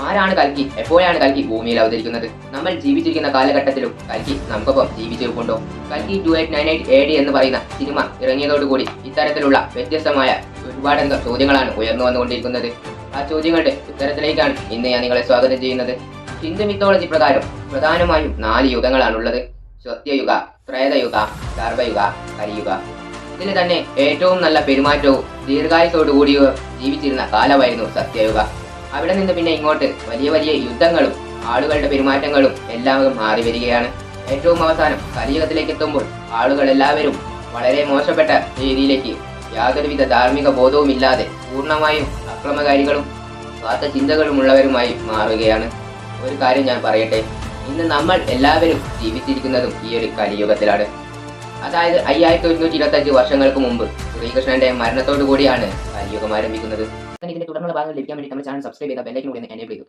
ആരാണ് കൽക്കി? എപ്പോഴാണ് കൽക്കി ഭൂമിയിൽ അവതരിക്കുന്നത്? നമ്മൾ ജീവിച്ചിരിക്കുന്ന കാലഘട്ടത്തിലും കൽക്കി നമുക്കൊപ്പം ജീവിച്ചിരിപ്പുണ്ടോ? കൽക്കി 2898 AD എന്ന് പറയുന്ന സിനിമ ഇറങ്ങിയതോടുകൂടി ഇത്തരത്തിലുള്ള വ്യത്യസ്തമായ ഒരുപാടധികം ചോദ്യങ്ങളാണ് ഉയർന്നു വന്നുകൊണ്ടിരിക്കുന്നത്. ആ ചോദ്യങ്ങളുടെ ഉത്തരത്തിലേക്കാണ് ഇന്ന് ഞാൻ നിങ്ങളെ സ്വാഗതം ചെയ്യുന്നത്. ഹിന്ദു മിത്തോളജി പ്രകാരം പ്രധാനമായും 4 യുഗങ്ങളാണുള്ളത്. സത്യയുഗ, ത്രേതയുഗ, ഗർഭയുഗ, കലിയുഗ. ഇതിൽ തന്നെ ഏറ്റവും നല്ല പെരുമാറ്റവും ദീർഘായുസോടുകൂടി ജീവിച്ചിരുന്ന കാലമായിരുന്നു സത്യയുഗ. അവിടെ നിന്ന് പിന്നെ ഇങ്ങോട്ട് വലിയ വലിയ യുദ്ധങ്ങളും ആളുകളുടെ പെരുമാറ്റങ്ങളും എല്ലാം മാറി വരികയാണ്. ഏറ്റവും അവസാനം കലിയുഗത്തിലേക്ക് എത്തുമ്പോൾ ആളുകൾ എല്ലാവരും വളരെ മോശപ്പെട്ട രീതിയിലേക്ക് യാതൊരുവിധ ധാർമ്മിക ബോധവും ഇല്ലാതെ പൂർണ്ണമായും അക്രമകാരികളും സ്വാർത്ഥ ചിന്തകളുമുള്ളവരുമായി മാറുകയാണ്. ഒരു കാര്യം ഞാൻ പറയട്ടെ, ഇന്ന് നമ്മൾ എല്ലാവരും ജീവിച്ചിരിക്കുന്നതും ഈ ഒരു കലിയുഗത്തിലാണ്. അതായത് 5125 വർഷങ്ങൾക്ക് മുമ്പ് ശ്രീകൃഷ്ണന്റെ മരണത്തോടു കൂടിയാണ് കലിയുഗം ആരംഭിക്കുന്നത്. ഇതിന്റെ തുടർന്നുള്ള ഭാഗങ്ങൾ ലഭിക്കാൻ വേണ്ടി നമ്മുടെ ചാനൽ സബ്സ്ക്രൈബ് ചെയ്ത ബെല്ലൈക്കൻ കൂടി എനേബിൾ ചെയ്തു.